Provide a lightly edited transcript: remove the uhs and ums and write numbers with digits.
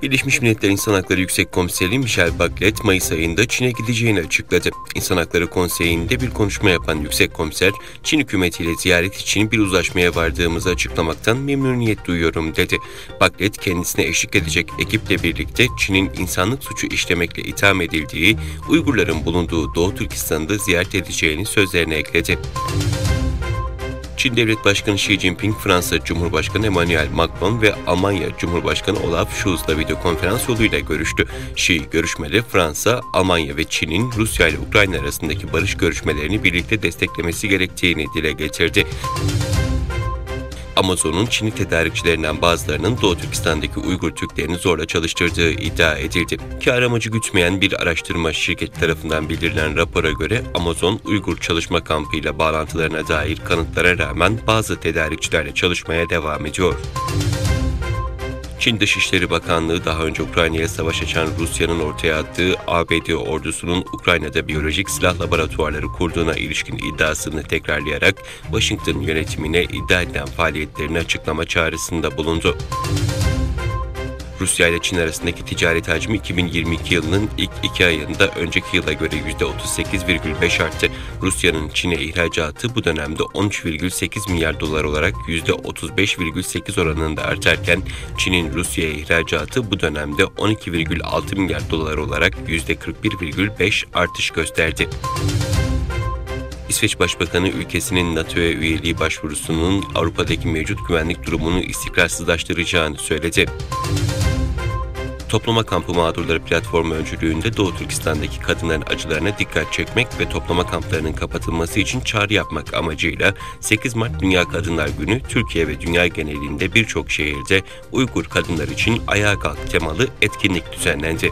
Birleşmiş Milletler İnsan Hakları Yüksek Komiseri Michelle Bachelet, Mayıs ayında Çin'e gideceğini açıkladı. İnsan Hakları Konseyi'nde bir konuşma yapan Yüksek Komiser, Çin hükümetiyle ziyaret için bir uzlaşmaya vardığımızı açıklamaktan memnuniyet duyuyorum dedi. Bachelet, kendisine eşlik edecek ekiple birlikte Çin'in insanlık suçu işlemekle itham edildiği Uygurların bulunduğu Doğu Türkistan'da ziyaret edeceğini sözlerine ekledi. Çin Devlet Başkanı Xi Jinping, Fransa Cumhurbaşkanı Emmanuel Macron ve Almanya Cumhurbaşkanı Olaf Scholz'la videokonferans yoluyla görüştü. Xi, görüşmede Fransa, Almanya ve Çin'in Rusya ile Ukrayna arasındaki barış görüşmelerini birlikte desteklemesi gerektiğini dile getirdi. Amazon'un Çinli tedarikçilerinden bazılarının Doğu Türkistan'daki Uygur Türklerini zorla çalıştırdığı iddia edildi. Kâr amacı gütmeyen bir araştırma şirketi tarafından bildirilen rapora göre Amazon, Uygur çalışma kampıyla bağlantılarına dair kanıtlara rağmen bazı tedarikçilerle çalışmaya devam ediyor. Çin Dışişleri Bakanlığı daha önce Ukrayna'ya savaş açan Rusya'nın ortaya attığı ABD ordusunun Ukrayna'da biyolojik silah laboratuvarları kurduğuna ilişkin iddiasını tekrarlayarak Washington yönetimine iddia edilen faaliyetlerini açıklama çağrısında bulundu. Rusya ile Çin arasındaki ticaret hacmi 2022 yılının ilk 2 ayında önceki yıla göre %38,5 arttı. Rusya'nın Çin'e ihracatı bu dönemde 13,8 milyar dolar olarak %35,8 oranında artarken Çin'in Rusya'ya ihracatı bu dönemde 12,6 milyar dolar olarak %41,5 artış gösterdi. İsveç Başbakanı ülkesinin NATO'ya üyeliği başvurusunun Avrupa'daki mevcut güvenlik durumunu istikrarsızlaştıracağını söyledi. Toplama kampı mağdurları platformu öncülüğünde Doğu Türkistan'daki kadınların acılarına dikkat çekmek ve toplama kamplarının kapatılması için çağrı yapmak amacıyla 8 Mart Dünya Kadınlar Günü Türkiye ve dünya genelinde birçok şehirde Uygur kadınlar için Ayağa Kalk temalı etkinlik düzenlendi.